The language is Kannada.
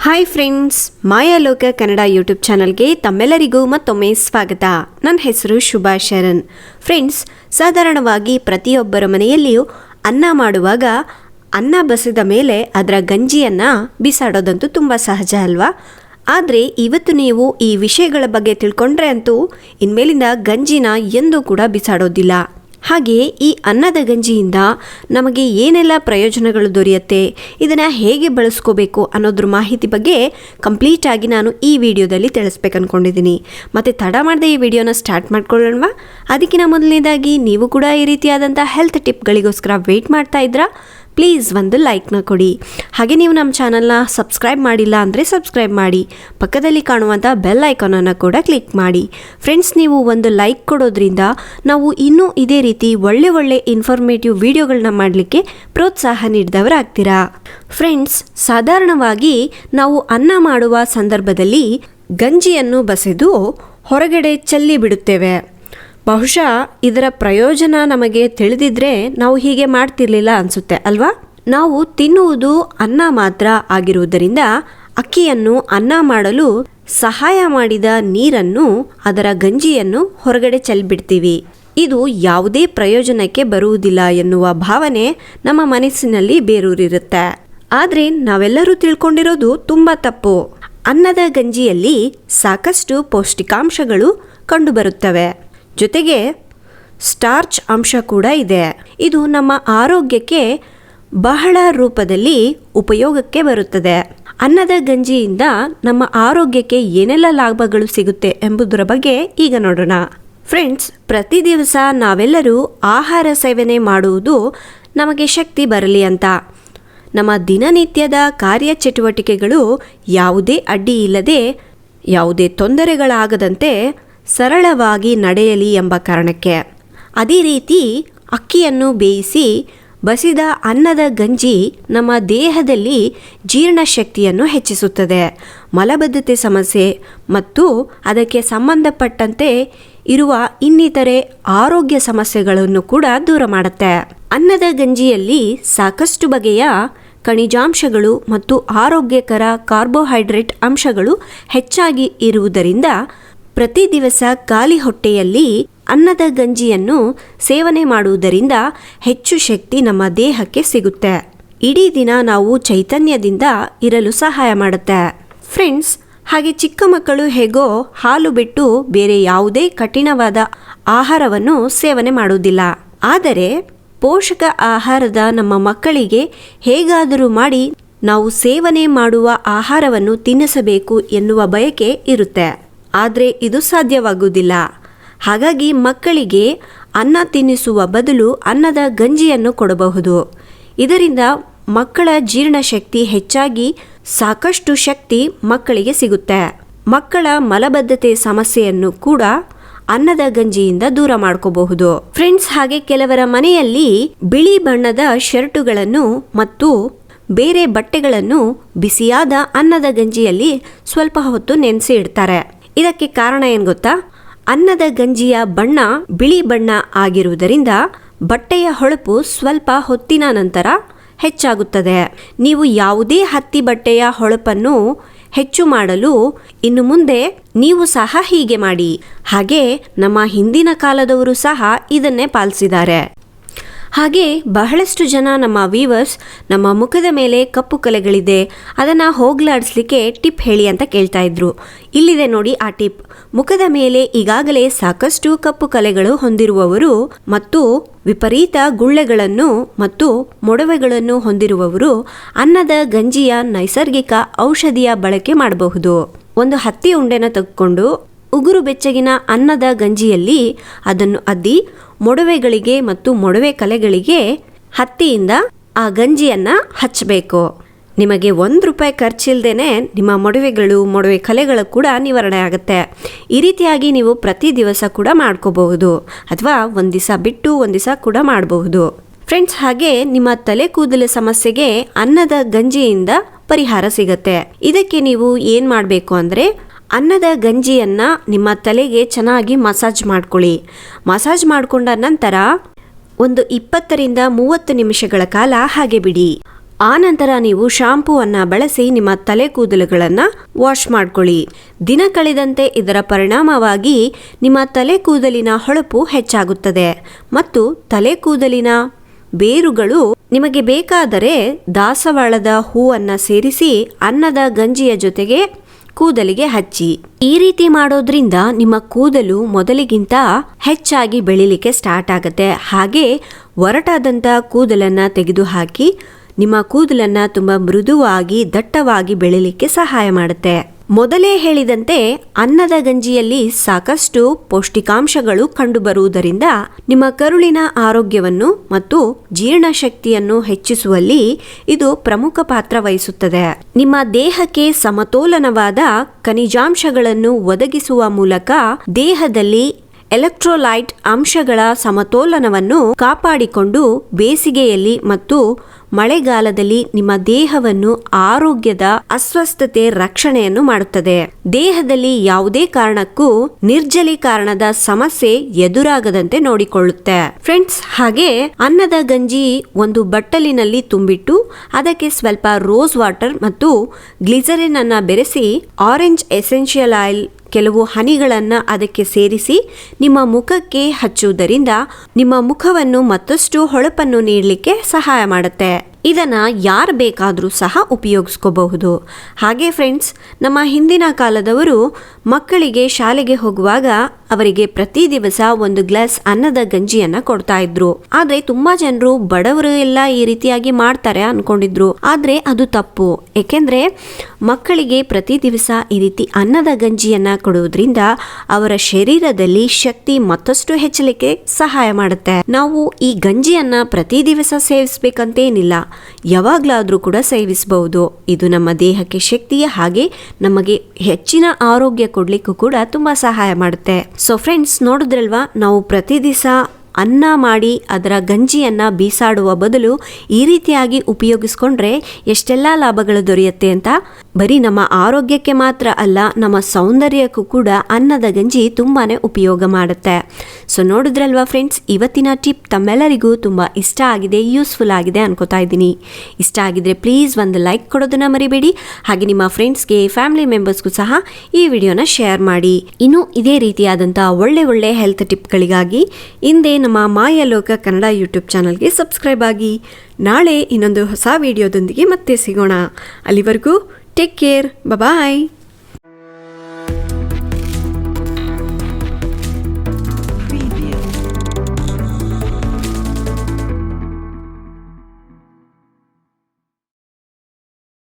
ಹಾಯ್ ಫ್ರೆಂಡ್ಸ್, ಲೋಕ ಕನ್ನಡ ಯೂಟ್ಯೂಬ್ ಚಾನಲ್ಗೆ ತಮ್ಮೆಲ್ಲರಿಗೂ ಮತ್ತೊಮ್ಮೆ ಸ್ವಾಗತ. ನನ್ನ ಹೆಸರು ಶರಣ್. ಫ್ರೆಂಡ್ಸ್, ಸಾಧಾರಣವಾಗಿ ಪ್ರತಿಯೊಬ್ಬರ ಮನೆಯಲ್ಲಿಯೂ ಅನ್ನ ಮಾಡುವಾಗ ಅನ್ನ ಬಸಿದ ಮೇಲೆ ಅದರ ಗಂಜಿಯನ್ನು ಬಿಸಾಡೋದಂತೂ ತುಂಬ ಸಹಜ ಅಲ್ವಾ? ಆದರೆ ಇವತ್ತು ನೀವು ಈ ವಿಷಯಗಳ ಬಗ್ಗೆ ತಿಳ್ಕೊಂಡ್ರೆ ಅಂತೂ ಇನ್ಮೇಲಿಂದ ಗಂಜಿನ ಎಂದೂ ಕೂಡ ಬಿಸಾಡೋದಿಲ್ಲ. ಹಾಗೆಯೇ ಈ ಅನ್ನದ ಗಂಜಿಯಿಂದ ನಮಗೆ ಏನೆಲ್ಲ ಪ್ರಯೋಜನಗಳು ದೊರೆಯುತ್ತೆ, ಇದನ್ನು ಹೇಗೆ ಬಳಸ್ಕೋಬೇಕು ಅನ್ನೋದ್ರ ಮಾಹಿತಿ ಬಗ್ಗೆ ಕಂಪ್ಲೀಟಾಗಿ ನಾನು ಈ ವಿಡಿಯೋದಲ್ಲಿ ತಿಳಿಸ್ಬೇಕು ಅಂದ್ಕೊಂಡಿದ್ದೀನಿ. ಮತ್ತು ತಡ ಮಾಡದೆ ಈ ವಿಡಿಯೋನ ಸ್ಟಾರ್ಟ್ ಮಾಡ್ಕೊಳ್ಳೋಣ. ಅದಕ್ಕಿಂತ ಮೊದಲನೇದಾಗಿ ನೀವು ಕೂಡ ಈ ರೀತಿಯಾದಂಥ ಹೆಲ್ತ್ ಟಿಪ್ಗಳಿಗೋಸ್ಕರ ವೆಯ್ಟ್ ಮಾಡ್ತಾ ಇದ್ರಾ? ಪ್ಲೀಸ್ ಒಂದು ಲೈಕ್ನ ಕೊಡಿ. ಹಾಗೆ ನೀವು ನಮ್ಮ ಚಾನಲ್ನ ಸಬ್ಸ್ಕ್ರೈಬ್ ಮಾಡಿಲ್ಲ ಅಂದರೆ ಸಬ್ಸ್ಕ್ರೈಬ್ ಮಾಡಿ, ಪಕ್ಕದಲ್ಲಿ ಕಾಣುವಂಥ ಬೆಲ್ ಐಕಾನನ್ನು ಕೂಡ ಕ್ಲಿಕ್ ಮಾಡಿ. ಫ್ರೆಂಡ್ಸ್, ನೀವು ಒಂದು ಲೈಕ್ ಕೊಡೋದ್ರಿಂದ ನಾವು ಇನ್ನೂ ಇದೇ ರೀತಿ ಒಳ್ಳೆ ಇನ್ಫಾರ್ಮೇಟಿವ್ ವಿಡಿಯೋಗಳನ್ನ ಮಾಡಲಿಕ್ಕೆ ಪ್ರೋತ್ಸಾಹ ನೀಡಿದವರಾಗ್ತೀರಾ. ಫ್ರೆಂಡ್ಸ್, ಸಾಧಾರಣವಾಗಿ ನಾವು ಅನ್ನ ಮಾಡುವ ಸಂದರ್ಭದಲ್ಲಿ ಗಂಜಿಯನ್ನು ಬಸೆದು ಹೊರಗಡೆ ಚೆಲ್ಲಿ ಬಿಡುತ್ತೇವೆ. ಬಹುಶಃ ಇದರ ಪ್ರಯೋಜನ ನಮಗೆ ತಿಳಿದಿದ್ರೆ ನಾವು ಹೀಗೆ ಮಾಡ್ತಿರ್ಲಿಲ್ಲ ಅನಿಸುತ್ತೆ ಅಲ್ವಾ? ನಾವು ತಿನ್ನುವುದು ಅನ್ನ ಮಾತ್ರ ಆಗಿರುವುದರಿಂದ ಅಕ್ಕಿಯನ್ನು ಅನ್ನ ಮಾಡಲು ಸಹಾಯ ಮಾಡಿದ ನೀರನ್ನು, ಅದರ ಗಂಜಿಯನ್ನು ಹೊರಗಡೆ ಚೆಲ್ಬಿಡ್ತೀವಿ. ಇದು ಯಾವುದೇ ಪ್ರಯೋಜನಕ್ಕೆ ಬರುವುದಿಲ್ಲ ಎನ್ನುವ ಭಾವನೆ ನಮ್ಮ ಮನಸ್ಸಿನಲ್ಲಿ ಬೇರೂರಿರುತ್ತೆ. ಆದರೆ ನಾವೆಲ್ಲರೂ ತಿಳ್ಕೊಂಡಿರೋದು ತುಂಬ ತಪ್ಪು. ಅನ್ನದ ಗಂಜಿಯಲ್ಲಿ ಸಾಕಷ್ಟು ಪೌಷ್ಟಿಕಾಂಶಗಳು ಕಂಡುಬರುತ್ತವೆ. ಜೊತೆಗೆ ಸ್ಟಾರ್ಚ್ ಅಂಶ ಕೂಡ ಇದೆ. ಇದು ನಮ್ಮ ಆರೋಗ್ಯಕ್ಕೆ ಬಹಳ ರೂಪದಲ್ಲಿ ಉಪಯೋಗಕ್ಕೆ ಬರುತ್ತದೆ. ಅನ್ನದ ಗಂಜಿಯಿಂದ ನಮ್ಮ ಆರೋಗ್ಯಕ್ಕೆ ಏನೆಲ್ಲ ಲಾಭಗಳು ಸಿಗುತ್ತೆ ಎಂಬುದರ ಬಗ್ಗೆ ಈಗ ನೋಡೋಣ. ಫ್ರೆಂಡ್ಸ್, ಪ್ರತಿ ದಿವಸ ನಾವೆಲ್ಲರೂ ಆಹಾರ ಸೇವನೆ ಮಾಡುವುದು ನಮಗೆ ಶಕ್ತಿ ಬರಲಿ ಅಂತ. ನಮ್ಮ ದಿನನಿತ್ಯದ ಕಾರ್ಯಚಟುವಟಿಕೆಗಳು ಯಾವುದೇ ಅಡ್ಡಿ ಇಲ್ಲದೆ, ಯಾವುದೇ ತೊಂದರೆಗಳಾಗದಂತೆ ಸರಳವಾಗಿ ನಡೆಯಲಿ ಎಂಬ ಕಾರಣಕ್ಕೆ. ಅದೇ ರೀತಿ ಅಕ್ಕಿಯನ್ನು ಬೇಯಿಸಿ ಬಸಿದ ಅನ್ನದ ಗಂಜಿ ನಮ್ಮ ದೇಹದಲ್ಲಿ ಜೀರ್ಣಶಕ್ತಿಯನ್ನು ಹೆಚ್ಚಿಸುತ್ತದೆ. ಮಲಬದ್ಧತೆ ಸಮಸ್ಯೆ ಮತ್ತು ಅದಕ್ಕೆ ಸಂಬಂಧಪಟ್ಟಂತೆ ಇರುವ ಇನ್ನಿತರೆ ಆರೋಗ್ಯ ಸಮಸ್ಯೆಗಳನ್ನು ಕೂಡ ದೂರ ಮಾಡುತ್ತೆ. ಅನ್ನದ ಗಂಜಿಯಲ್ಲಿ ಸಾಕಷ್ಟು ಬಗೆಯ ಖನಿಜಾಂಶಗಳು ಮತ್ತು ಆರೋಗ್ಯಕರ ಕಾರ್ಬೋಹೈಡ್ರೇಟ್ ಅಂಶಗಳು ಹೆಚ್ಚಾಗಿ ಇರುವುದರಿಂದ ಪ್ರತಿ ದಿವಸ ಖಾಲಿ ಹೊಟ್ಟೆಯಲ್ಲಿ ಅನ್ನದ ಗಂಜಿಯನ್ನು ಸೇವನೆ ಮಾಡುವುದರಿಂದ ಹೆಚ್ಚು ಶಕ್ತಿ ನಮ್ಮ ದೇಹಕ್ಕೆ ಸಿಗುತ್ತೆ. ಇಡೀ ದಿನ ನಾವು ಚೈತನ್ಯದಿಂದ ಇರಲು ಸಹಾಯ ಮಾಡುತ್ತೆ. ಫ್ರೆಂಡ್ಸ್, ಹಾಗೆ ಚಿಕ್ಕ ಮಕ್ಕಳು ಹೇಗೋ ಹಾಲು ಬಿಟ್ಟು ಬೇರೆ ಯಾವುದೇ ಕಠಿಣವಾದ ಆಹಾರವನ್ನು ಸೇವನೆ ಮಾಡುವುದಿಲ್ಲ. ಆದರೆ ಪೋಷಕ ಆಹಾರದ ನಮ್ಮ ಮಕ್ಕಳಿಗೆ ಹೇಗಾದರೂ ಮಾಡಿ ನಾವು ಸೇವನೆ ಮಾಡುವ ಆಹಾರವನ್ನು ತಿನ್ನಿಸಬೇಕು ಎನ್ನುವ ಬಯಕೆ ಇರುತ್ತೆ. ಆದರೆ ಇದು ಸಾಧ್ಯವಾಗುವುದಿಲ್ಲ. ಹಾಗಾಗಿ ಮಕ್ಕಳಿಗೆ ಅನ್ನ ತಿನ್ನಿಸುವ ಬದಲು ಅನ್ನದ ಗಂಜಿಯನ್ನು ಕೊಡಬಹುದು. ಇದರಿಂದ ಮಕ್ಕಳ ಜೀರ್ಣಶಕ್ತಿ ಹೆಚ್ಚಾಗಿ ಸಾಕಷ್ಟು ಶಕ್ತಿ ಮಕ್ಕಳಿಗೆ ಸಿಗುತ್ತೆ. ಮಕ್ಕಳ ಮಲಬದ್ಧತೆ ಸಮಸ್ಯೆಯನ್ನು ಕೂಡ ಅನ್ನದ ಗಂಜಿಯಿಂದ ದೂರ ಮಾಡ್ಕೋಬಹುದು. ಫ್ರೆಂಡ್ಸ್, ಹಾಗೆ ಕೆಲವರ ಮನೆಯಲ್ಲಿ ಬಿಳಿ ಬಣ್ಣದ ಶರ್ಟುಗಳನ್ನು ಮತ್ತು ಬೇರೆ ಬಟ್ಟೆಗಳನ್ನು ಬಿಸಿಯಾದ ಅನ್ನದ ಗಂಜಿಯಲ್ಲಿ ಸ್ವಲ್ಪ ಹೊತ್ತು ನೆನೆಸಿ ಇಡ್ತಾರೆ. ಇದಕ್ಕೆ ಕಾರಣ ಏನು ಗೊತ್ತಾ? ಅನ್ನದ ಗಂಜಿಯ ಬಣ್ಣ ಬಿಳಿ ಬಣ್ಣ ಆಗಿರುವುದರಿಂದ ಬಟ್ಟೆಯ ಹೊಳಪು ಸ್ವಲ್ಪ ಹೊತ್ತಿನ ನಂತರ ಹೆಚ್ಚಾಗುತ್ತದೆ. ನೀವು ಯಾವುದೇ ಹತ್ತಿ ಬಟ್ಟೆಯ ಹೊಳಪನ್ನು ಹೆಚ್ಚು ಮಾಡಲು ಇನ್ನು ಮುಂದೆ ನೀವು ಸಹ ಹೀಗೆ ಮಾಡಿ. ಹಾಗೆ ನಮ್ಮ ಹಿಂದಿನ ಕಾಲದವರು ಸಹ ಇದನ್ನೇ ಪಾಲಿಸಿದ್ದಾರೆ. ಹಾಗೆ ಬಹಳಷ್ಟು ಜನ ನಮ್ಮ ವೀವರ್ಸ್ ನಮ್ಮ ಮುಖದ ಮೇಲೆ ಕಪ್ಪು ಕಲೆಗಳಿದೆ, ಅದನ್ನು ಹೋಗಲಾಡಿಸ್ಲಿಕ್ಕೆ ಟಿಪ್ ಹೇಳಿ ಅಂತ ಕೇಳ್ತಾ ಇದ್ರು. ಇಲ್ಲಿದೆ ನೋಡಿ ಆ ಟಿಪ್. ಮುಖದ ಮೇಲೆ ಈಗಾಗಲೇ ಸಾಕಷ್ಟು ಕಪ್ಪು ಕಲೆಗಳು ಹೊಂದಿರುವವರು ಮತ್ತು ವಿಪರೀತ ಗುಳ್ಳೆಗಳನ್ನು ಮತ್ತು ಮೊಡವೆಗಳನ್ನು ಹೊಂದಿರುವವರು ಅನ್ನದ ಗಂಜಿಯ ನೈಸರ್ಗಿಕ ಔಷಧಿಯ ಬಳಕೆ ಮಾಡಬಹುದು. ಒಂದು ಹತ್ತಿ ಉಂಡೆನ ತೆಗೆದುಕೊಂಡು ಉಗುರು ಬೆಚ್ಚಗಿನ ಅನ್ನದ ಗಂಜಿಯಲ್ಲಿ ಅದನ್ನು ಅದ್ದಿ ಮೊಡವೆಗಳಿಗೆ ಮತ್ತು ಮೊಡವೆ ಕಲೆಗಳಿಗೆ ಹತ್ತಿಯಿಂದ ಆ ಗಂಜಿಯನ್ನು ಹಚ್ಚಬೇಕು. ನಿಮಗೆ ₹1 ಖರ್ಚಿಲ್ದೇನೆ ನಿಮ್ಮ ಮೊಡವೆಗಳು, ಮೊಡವೆ ಕಲೆಗಳು ಕೂಡ ನಿವಾರಣೆ ಆಗುತ್ತೆ. ಈ ರೀತಿಯಾಗಿ ನೀವು ಪ್ರತಿ ದಿವಸ ಕೂಡ ಮಾಡ್ಕೋಬಹುದು, ಅಥವಾ ಒಂದು ದಿವಸ ಬಿಟ್ಟು ಒಂದು ದಿವಸ ಕೂಡ ಮಾಡಬಹುದು. ಫ್ರೆಂಡ್ಸ್, ಹಾಗೆ ನಿಮ್ಮ ತಲೆ ಕೂದಲ ಸಮಸ್ಯೆಗೆ ಅನ್ನದ ಗಂಜಿಯಿಂದ ಪರಿಹಾರ ಸಿಗುತ್ತೆ. ಇದಕ್ಕೆ ನೀವು ಏನು ಮಾಡಬೇಕು ಅಂದರೆ, ಅನ್ನದ ಗಂಜಿಯನ್ನು ನಿಮ್ಮ ತಲೆಗೆ ಚೆನ್ನಾಗಿ ಮಸಾಜ್ ಮಾಡ್ಕೊಳ್ಳಿ. ಮಸಾಜ್ ಮಾಡಿಕೊಂಡ ನಂತರ ಒಂದು 20 ರಿಂದ 30 ನಿಮಿಷಗಳ ಕಾಲ ಹಾಗೆ ಬಿಡಿ. ಆನಂತರ ನೀವು ಶಾಂಪೂವನ್ನು ಬಳಸಿ ನಿಮ್ಮ ತಲೆ ಕೂದಲುಗಳನ್ನು ವಾಶ್ ಮಾಡ್ಕೊಳ್ಳಿ. ದಿನ ಕಳೆದಂತೆ ಇದರ ಪರಿಣಾಮವಾಗಿ ನಿಮ್ಮ ತಲೆ ಕೂದಲಿನ ಹೊಳಪು ಹೆಚ್ಚಾಗುತ್ತದೆ ಮತ್ತು ತಲೆ ಕೂದಲಿನ ಬೇರುಗಳು ನಿಮಗೆ ಬೇಕಾದರೆ ದಾಸವಾಳದ ಹೂವನ್ನು ಸೇರಿಸಿ ಅನ್ನದ ಗಂಜಿಯ ಜೊತೆಗೆ ಕೂದಲಿಗೆ ಹಚ್ಚಿ. ಈ ರೀತಿ ಮಾಡೋದ್ರಿಂದ ನಿಮ್ಮ ಕೂದಲು ಮೊದಲಿಗಿಂತ ಹೆಚ್ಚಾಗಿ ಬೆಳಿಲಿಕ್ಕೆ ಸ್ಟಾರ್ಟ್ ಆಗುತ್ತೆ. ಹಾಗೆ ಒರಟಾದಂಥ ಕೂದಲನ್ನು ತೆಗೆದುಹಾಕಿ ನಿಮ್ಮ ಕೂದಲನ್ನು ತುಂಬ ಮೃದುವಾಗಿ ದಟ್ಟವಾಗಿ ಬೆಳಿಲಿಕ್ಕೆ ಸಹಾಯ ಮಾಡುತ್ತೆ. ಮೊದಲೇ ಹೇಳಿದಂತೆ ಅನ್ನದ ಗಂಜಿಯಲ್ಲಿ ಸಾಕಷ್ಟು ಪೌಷ್ಟಿಕಾಂಶಗಳು ಕಂಡುಬರುವುದರಿಂದ ನಿಮ್ಮ ಕರುಳಿನ ಆರೋಗ್ಯವನ್ನು ಮತ್ತು ಜೀರ್ಣಶಕ್ತಿಯನ್ನು ಹೆಚ್ಚಿಸುವಲ್ಲಿ ಇದು ಪ್ರಮುಖ ಪಾತ್ರ ವಹಿಸುತ್ತದೆ. ನಿಮ್ಮ ದೇಹಕ್ಕೆ ಸಮತೋಲನವಾದ ಖನಿಜಾಂಶಗಳನ್ನು ಒದಗಿಸುವ ಮೂಲಕ ದೇಹದಲ್ಲಿ ಎಲೆಕ್ಟ್ರೋಲೈಟ್ ಅಂಶಗಳ ಸಮತೋಲನವನ್ನು ಕಾಪಾಡಿಕೊಂಡು ಬೇಸಿಗೆಯಲ್ಲಿ ಮತ್ತು ಮಳೆಗಾಲದಲ್ಲಿ ನಿಮ್ಮ ದೇಹವನ್ನು ಆರೋಗ್ಯದ ಅಸ್ವಸ್ಥತೆ ರಕ್ಷಣೆಯನ್ನು ಮಾಡುತ್ತದೆ. ದೇಹದಲ್ಲಿ ಯಾವುದೇ ಕಾರಣಕ್ಕೂ ನಿರ್ಜಲೀಕರಣದ ಸಮಸ್ಯೆ ಎದುರಾಗದಂತೆ ನೋಡಿಕೊಳ್ಳುತ್ತೆ. ಫ್ರೆಂಡ್ಸ್, ಹಾಗೆ ಅನ್ನದ ಗಂಜಿ ಒಂದು ಬಟ್ಟಲಿನಲ್ಲಿ ತುಂಬಿಟ್ಟು ಅದಕ್ಕೆ ಸ್ವಲ್ಪ ರೋಸ್ ವಾಟರ್ ಮತ್ತು ಗ್ಲಿಸರಿನ್ ಅನ್ನ ಬೆರೆಸಿ ಆರೆಂಜ್ ಎಸೆನ್ಷಿಯಲ್ ಆಯಿಲ್ ಕೆಲವು ಹನಿಗಳನ್ನು ಅದಕ್ಕೆ ಸೇರಿಸಿ ನಿಮ್ಮ ಮುಖಕ್ಕೆ ಹಚ್ಚುವುದರಿಂದ ನಿಮ್ಮ ಮುಖವನ್ನು ಮತ್ತಷ್ಟು ಹೊಳಪನ್ನು ನೀಡಲಿಕ್ಕೆ ಸಹಾಯ ಮಾಡುತ್ತೆ. ಇದನ್ನು ಯಾರು ಬೇಕಾದರೂ ಸಹ ಉಪಯೋಗಿಸ್ಕೋಬಹುದು. ಹಾಗೆ ಫ್ರೆಂಡ್ಸ್, ನಮ್ಮ ಹಿಂದಿನ ಕಾಲದವರು ಮಕ್ಕಳಿಗೆ ಶಾಲೆಗೆ ಹೋಗುವಾಗ ಅವರಿಗೆ ಪ್ರತಿ ದಿವಸ ಒಂದು ಗ್ಲಾಸ್ ಅನ್ನದ ಗಂಜಿಯನ್ನು ಕೊಡ್ತಾ ಇದ್ರು. ಆದ್ರೆ ತುಂಬಾ ಜನರು ಬಡವರು ಎಲ್ಲ ಈ ರೀತಿಯಾಗಿ ಮಾಡ್ತಾರೆ ಅನ್ಕೊಂಡಿದ್ರು. ಆದ್ರೆ ಅದು ತಪ್ಪು. ಏಕೆಂದ್ರೆ ಮಕ್ಕಳಿಗೆ ಪ್ರತಿ ದಿವಸ ಈ ರೀತಿ ಅನ್ನದ ಗಂಜಿಯನ್ನ ಕೊಡುವುದರಿಂದ ಅವರ ಶರೀರದಲ್ಲಿ ಶಕ್ತಿ ಮತ್ತಷ್ಟು ಹೆಚ್ಚಲಿಕ್ಕೆ ಸಹಾಯ ಮಾಡುತ್ತೆ. ನಾವು ಈ ಗಂಜಿಯನ್ನ ಪ್ರತಿ ದಿವಸ ಸೇವಿಸಬೇಕಂತೇನಿಲ್ಲ, ಯಾವಾಗ್ಲಾದ್ರೂ ಕೂಡ ಸೇವಿಸಬಹುದು. ಇದು ನಮ್ಮ ದೇಹಕ್ಕೆ ಶಕ್ತಿಯ ಹಾಗೆ ನಮಗೆ ಹೆಚ್ಚಿನ ಆರೋಗ್ಯ ಕೊಡ್ಲಿಕ್ಕೂ ಕೂಡ ತುಂಬಾ ಸಹಾಯ ಮಾಡುತ್ತೆ. ಸೊ ಫ್ರೆಂಡ್ಸ್, ನೋಡಿದ್ರಲ್ವಾ, ನಾವು ಪ್ರತಿ ದಿವಸ ಅನ್ನ ಮಾಡಿ ಅದರ ಗಂಜಿಯನ್ನು ಬೀಸಾಡುವ ಬದಲು ಈ ರೀತಿಯಾಗಿ ಉಪಯೋಗಿಸ್ಕೊಂಡ್ರೆ ಎಷ್ಟೆಲ್ಲ ಲಾಭಗಳು ದೊರೆಯುತ್ತೆ ಅಂತ. ಬರೀ ನಮ್ಮ ಆರೋಗ್ಯಕ್ಕೆ ಮಾತ್ರ ಅಲ್ಲ, ನಮ್ಮ ಸೌಂದರ್ಯಕ್ಕೂ ಕೂಡ ಅನ್ನದ ಗಂಜಿ ತುಂಬಾ ಉಪಯೋಗ ಮಾಡುತ್ತೆ. ಸೊ ನೋಡಿದ್ರಲ್ವಾ ಫ್ರೆಂಡ್ಸ್, ಇವತ್ತಿನ ಟಿಪ್ ತಮ್ಮೆಲ್ಲರಿಗೂ ತುಂಬ ಇಷ್ಟ ಆಗಿದೆ, ಯೂಸ್ಫುಲ್ ಆಗಿದೆ ಅನ್ಕೋತಾ ಇದ್ದೀನಿ. ಇಷ್ಟ ಆಗಿದ್ರೆ ಪ್ಲೀಸ್ ಒಂದು ಲೈಕ್ ಕೊಡೋದನ್ನ ಮರಿಬೇಡಿ. ಹಾಗೆ ನಿಮ್ಮ ಫ್ರೆಂಡ್ಸ್ಗೆ, ಫ್ಯಾಮಿಲಿ ಮೆಂಬರ್ಸ್ಗೂ ಸಹ ಈ ವಿಡಿಯೋನ ಶೇರ್ ಮಾಡಿ. ಇನ್ನು ಇದೇ ರೀತಿಯಾದಂಥ ಒಳ್ಳೆ ಹೆಲ್ತ್ ಟಿಪ್ಗಳಿಗಾಗಿ ಹಿಂದೆ ನಮ್ಮ ಮಾಯ ಲೋಕ ಕನ್ನಡ ಯೂಟ್ಯೂಬ್ ಚಾನಲ್ಗೆ ಸಬ್ಸ್ಕ್ರೈಬ್ ಆಗಿ. ನಾಳೆ ಇನ್ನೊಂದು ಹೊಸ ವಿಡಿಯೋದೊಂದಿಗೆ ಮತ್ತೆ ಸಿಗೋಣ. ಅಲ್ಲಿವರೆಗೂ ಟೇಕ್ ಕೇರ್, ಬಾಯ್.